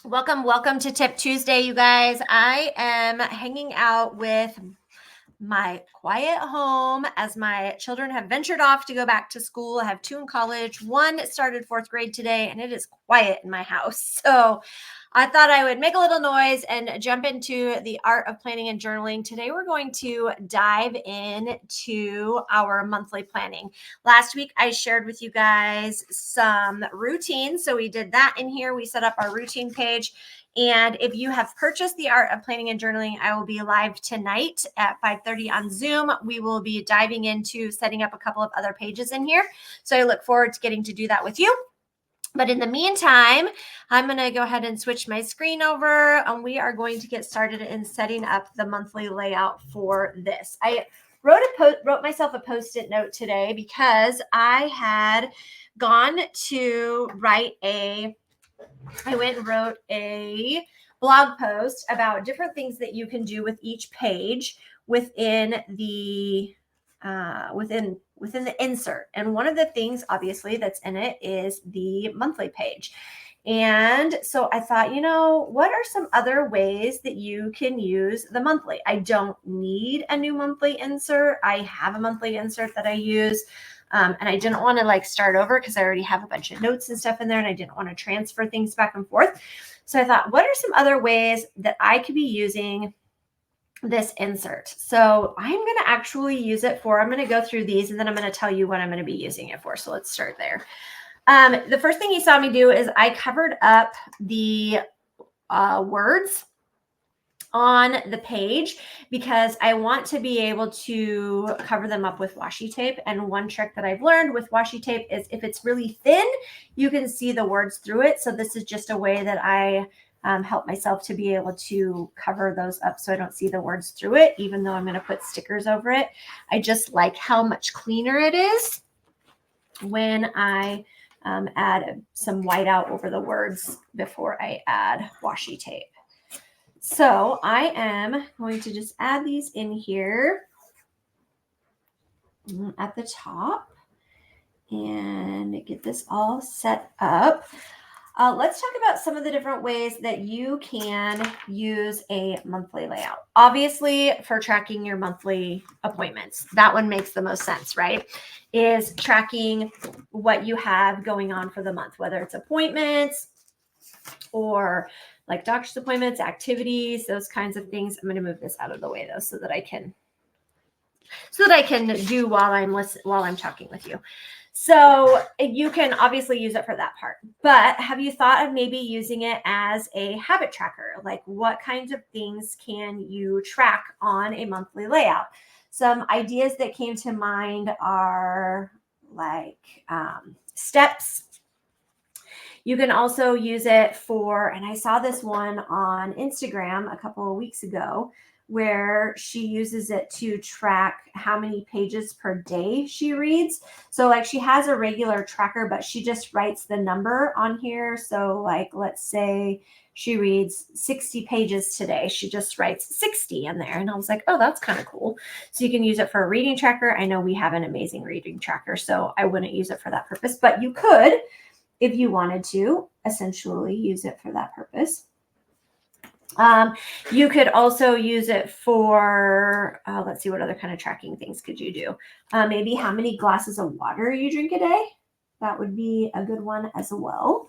Welcome to Tip Tuesday, you guys. I am hanging out with my quiet home as my children have ventured off to go back to school. I have two in college. One started fourth grade today, and it is quiet in my house. So I thought I would make a little noise and jump into the art of planning and journaling. Today, we're going to dive into our monthly planning. Last week, I shared with you guys some routines. So we did that in here. We set up our routine page. And if you have purchased the art of planning and journaling, I will be live tonight at 5:30 on Zoom. We will be diving into setting up a couple of other pages in here. So I look forward to getting to do that with you. But in the meantime, I'm going to go ahead and switch my screen over, and we are going to get started in setting up the monthly layout for this. I wrote myself a Post-it note today because I had gone to I went and wrote a blog post about different things that you can do with each page within the insert. And one of the things obviously that's in it is the monthly page. And so I thought, what are some other ways that you can use the monthly? I don't need a new monthly insert. I have a monthly insert that I use. And I didn't want to start over because I already have a bunch of notes and stuff in there, and I didn't want to transfer things back and forth. So I thought, what are some other ways that I could be using this insert? So I'm going to actually use it for, I'm going to go through these and then I'm going to tell you what I'm going to be using it for. So let's start there. The first thing you saw me do is I covered up the words on the page because I want to be able to cover them up with washi tape. And one trick that I've learned with washi tape is if it's really thin, you can see the words through it. So this is just a way that I help myself to be able to cover those up so I don't see the words through it, even though I'm going to put stickers over it. I just like how much cleaner it is when I add some whiteout over the words before I add washi tape. So I am going to just add these in here at the top and get this all set up. Let's talk about some of the different ways that you can use a monthly layout. Obviously, for tracking your monthly appointments, that one makes the most sense, right? Is tracking what you have going on for the month, whether it's appointments or like doctor's appointments, activities, those kinds of things. I'm going to move this out of the way though, so that I can do while I'm talking with you. So you can obviously use it for that part, but have you thought of maybe using it as a habit tracker? Like what kinds of things can you track on a monthly layout? Some ideas that came to mind are like steps. You can also use it for, and I saw this one on Instagram a couple of weeks ago, where she uses it to track how many pages per day she reads. So like she has a regular tracker, but she just writes the number on here. So like, let's say she reads 60 pages today. She just writes 60 in there. And I was like, oh, that's kind of cool. So you can use it for a reading tracker. I know we have an amazing reading tracker, so I wouldn't use it for that purpose, but you could, if you wanted to, essentially use it for that purpose. You could also use it for, let's see, what other kind of tracking things could you do? Maybe how many glasses of water you drink a day. That would be a good one as well.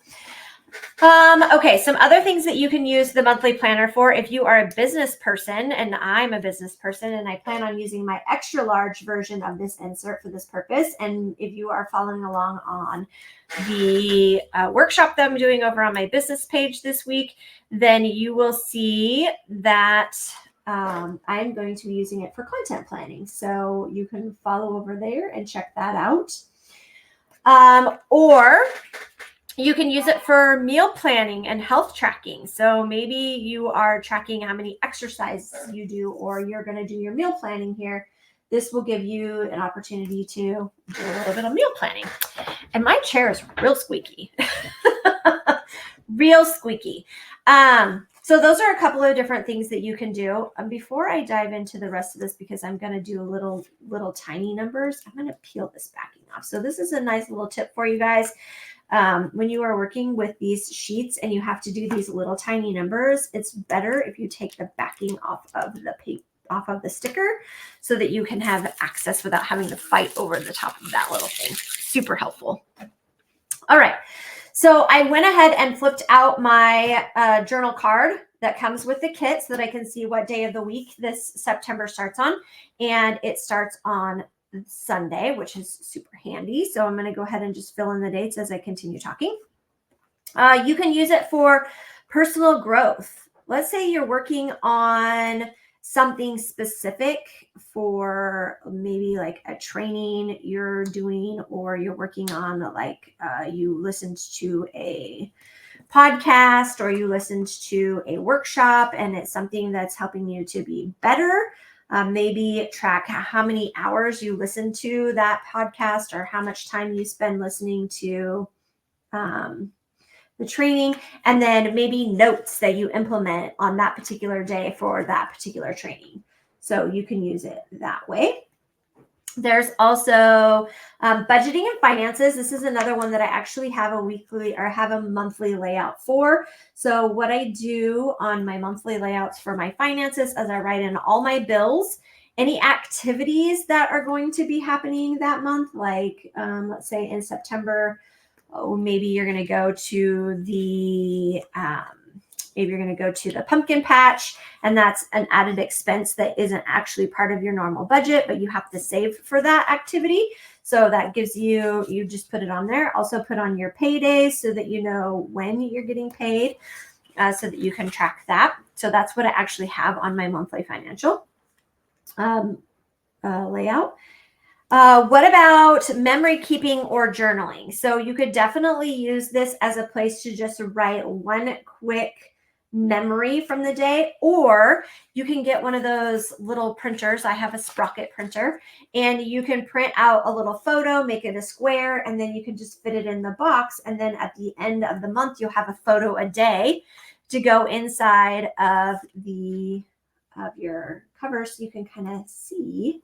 Okay, some other things that you can use the monthly planner for. If you are a business person, and I'm a business person, and I plan on using my extra large version of this insert for this purpose. And if you are following along on the workshop that I'm doing over on my business page this week, then you will see that I'm going to be using it for content planning. So you can follow over there and check that out. Or you can use it for meal planning and health tracking. So maybe you are tracking how many exercises you do, or you're going to do your meal planning here. This will give you an opportunity to do a little bit of meal planning. And my chair is real squeaky. Real squeaky. So those are a couple of different things that you can do. Before I dive into the rest of this, because I'm going to do little tiny numbers, I'm going to peel this backing off. So this is a nice little tip for you guys. When you are working with these sheets and you have to do these little tiny numbers, it's better if you take the backing off of the sticker so that you can have access without having to fight over the top of that little thing. Super helpful. All right. So I went ahead and flipped out my journal card that comes with the kit so that I can see what day of the week this September starts on. And it starts on Sunday, which is super handy. So I'm going to go ahead and just fill in the dates as I continue talking. You can use it for personal growth. Let's say you're working on something specific for maybe like a training you're doing, or you're working on like you listened to a podcast or you listened to a workshop and it's something that's helping you to be better. Maybe track how many hours you listen to that podcast or how much time you spend listening to the training, and then maybe notes that you implement on that particular day for that particular training. So you can use it that way. There's also budgeting and finances. This is another one that I actually have a monthly layout for. So what I do on my monthly layouts for my finances is I write in all my bills, any activities that are going to be happening that month, like let's say in September, maybe you're going to go to the pumpkin patch, and that's an added expense that isn't actually part of your normal budget, but you have to save for that activity. So that gives you just put it on there. Also put on your paydays so that you know when you're getting paid, so that you can track that. So that's what I actually have on my monthly financial layout. What about memory keeping or journaling? So you could definitely use this as a place to just write one quick memory from the day, or you can get one of those little printers. I have a Sprocket printer, and you can print out a little photo, make it a square, and then you can just fit it in the box. And then at the end of the month, you'll have a photo a day to go inside of your cover so you can kind of see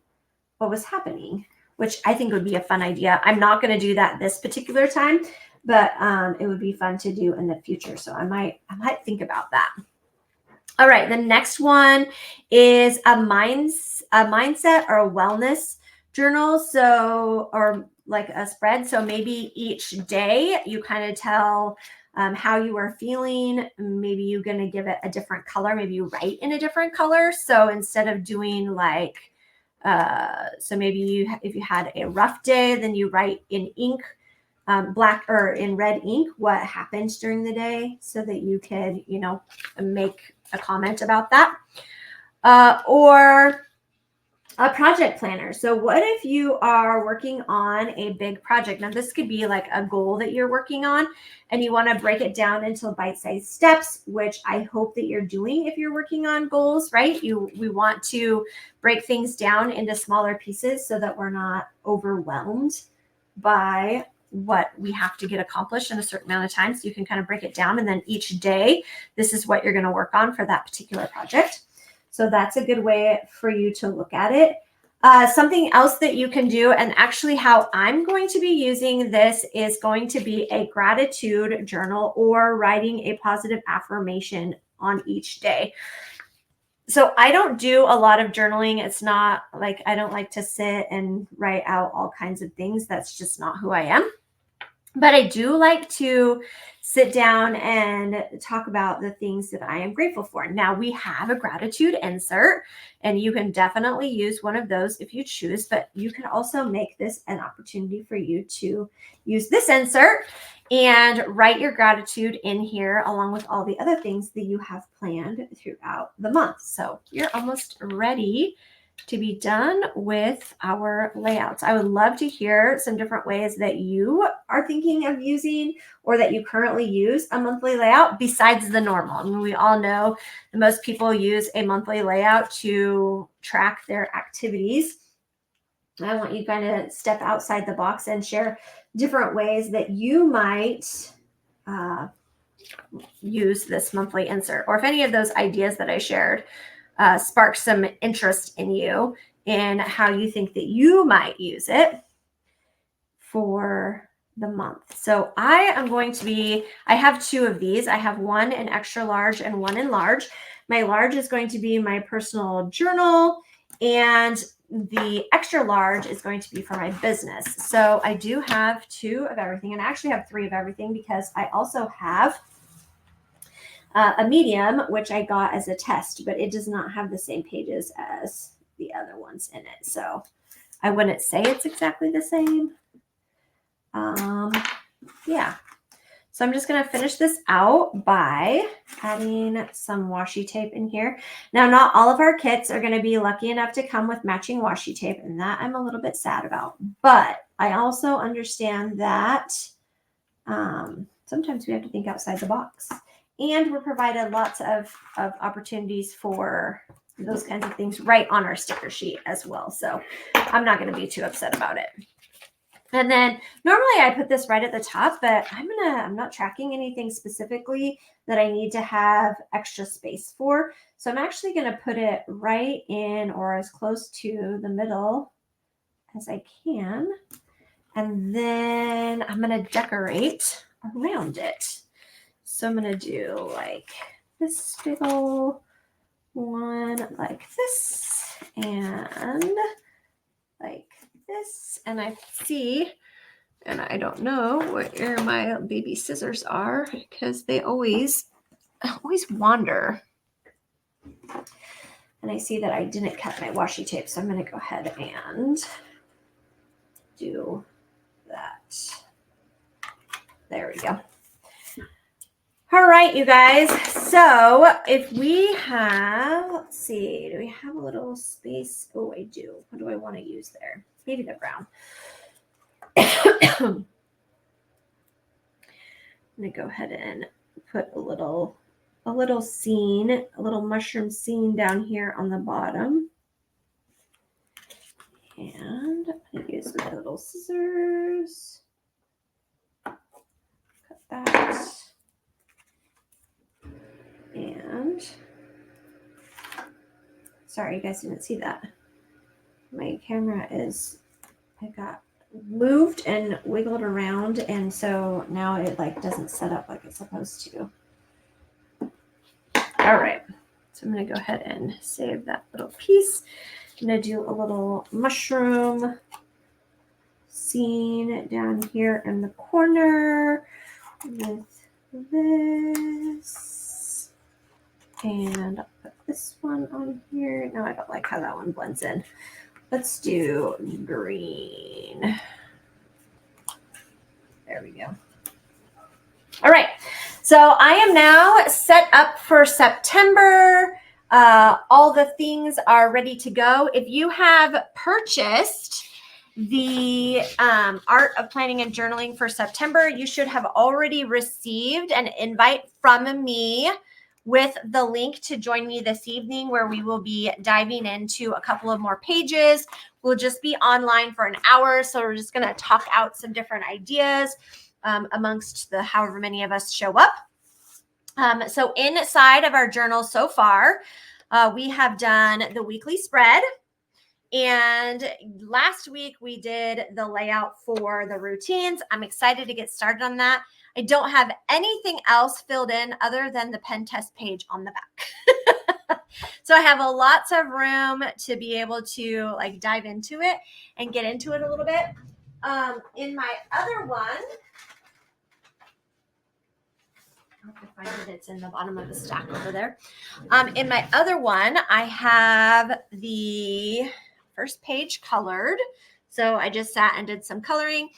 what was happening, which I think would be a fun idea. I'm not going to do that this particular time, but it would be fun to do in the future. So I might think about that. All right, the next one is a mindset or a wellness journal. So, or like a spread. So maybe each day you kind of tell how you are feeling. Maybe you're going to give it a different color. Maybe you write in a different color. So instead of doing like, so maybe if you had a rough day, then you write in ink, black or in red ink, what happened during the day, so that you could, make a comment about that. Or a project planner. So what if you are working on a big project? Now this could be like a goal that you're working on and you want to break it down into bite-sized steps, which I hope that you're doing if you're working on goals, right? We want to break things down into smaller pieces so that we're not overwhelmed by what we have to get accomplished in a certain amount of time. So you can kind of break it down, and then each day, this is what you're going to work on for that particular project. So that's a good way for you to look at it. Something else that you can do, and actually how I'm going to be using this, is going to be a gratitude journal or writing a positive affirmation on each day. So I don't do a lot of journaling. It's not like I don't like to sit and write out all kinds of things. That's just not who I am. But I do like to sit down and talk about the things that I am grateful for. Now, we have a gratitude insert, and you can definitely use one of those if you choose, but you can also make this an opportunity for you to use this insert and write your gratitude in here along with all the other things that you have planned throughout the month. So you're almost ready to be done with our layouts. I would love to hear some different ways that you are thinking of using, or that you currently use a monthly layout besides the normal. I mean, we all know that most people use a monthly layout to track their activities. I want you kind of step outside the box and share different ways that you might use this monthly insert, or if any of those ideas that I shared spark some interest in you in how you think that you might use it for the month. So I am going to be, I have two of these. I have one in extra large and one in large. My large is going to be my personal journal, and the extra large is going to be for my business. So I do have two of everything, and I actually have three of everything because I also have a medium, which I got as a test, but it does not have the same pages as the other ones in it. So I wouldn't say it's exactly the same. Yeah. So I'm just going to finish this out by adding some washi tape in here. Now, not all of our kits are going to be lucky enough to come with matching washi tape, and that I'm a little bit sad about. But I also understand that sometimes we have to think outside the box. And we're provided lots of opportunities for those kinds of things right on our sticker sheet as well. So I'm not going to be too upset about it. And then normally I put this right at the top, but I'm not tracking anything specifically that I need to have extra space for. So I'm actually going to put it right in or as close to the middle as I can. And then I'm going to decorate around it. So I'm going to do like this big old one like this and like this. And I see, and I don't know where my baby scissors are because they always wander. And I see that I didn't cut my washi tape, so I'm going to go ahead and do that. There we go. All right, you guys. So if we have, let's see, do we have a little space? Oh, I do. What do I want to use there? Maybe the brown. I'm going to go ahead and put a little scene, a little mushroom scene down here on the bottom. And I'm going to use my little scissors. Cut that. And sorry, you guys didn't see that. My camera I got moved and wiggled around, and so now it like doesn't set up like it's supposed to. All right, so I'm going to go ahead and save that little piece. I'm going to do a little mushroom scene down here in the corner with this. And I'll put this one on here. No, I don't like how that one blends in. Let's do green. There we go. All right. So I am now set up for September. All the things are ready to go. If you have purchased the Art of Planning and Journaling for September, you should have already received an invite from me with the link to join me this evening, where we will be diving into a couple of more pages. We'll just be online for an hour, so we're just going to talk out some different ideas amongst the however many of us show up. So inside of our journal so far, we have done the weekly spread. And last week we did the layout for the routines. I'm excited to get started on that. I don't have anything else filled in other than the pen test page on the back. So I have lots of room to be able to like dive into it and get into it a little bit. In my other one, I have to find it. It's in the bottom of the stack over there. In my other one, I have the first page colored. So I just sat and did some coloring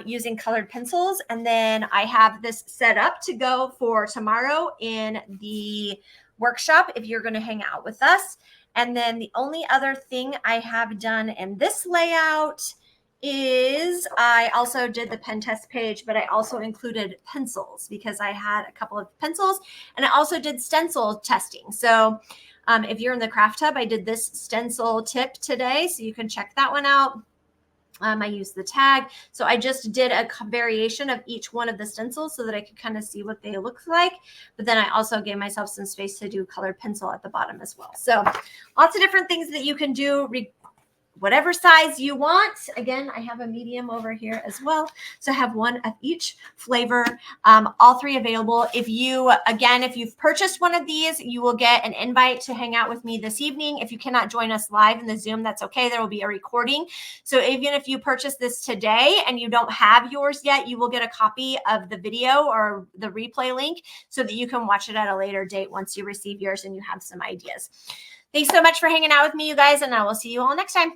using colored pencils. And then I have this set up to go for tomorrow in the workshop if you're going to hang out with us. And then the only other thing I have done in this layout is I also did the pen test page, but I also included pencils because I had a couple of pencils, and I also did stencil testing. So if you're in the craft hub, I did this stencil tip today, so you can check that one out. I used the tag. So I just did a variation of each one of the stencils so that I could kind of see what they look like. But then I also gave myself some space to do colored pencil at the bottom as well. So lots of different things that you can do whatever size you want. Again, I have a medium over here as well. So I have one of each flavor, all three available. If you've purchased one of these, you will get an invite to hang out with me this evening. If you cannot join us live in the Zoom, that's okay. There will be a recording. So even if you purchase this today and you don't have yours yet, you will get a copy of the video or the replay link so that you can watch it at a later date once you receive yours and you have some ideas. Thanks so much for hanging out with me, you guys, and I will see you all next time.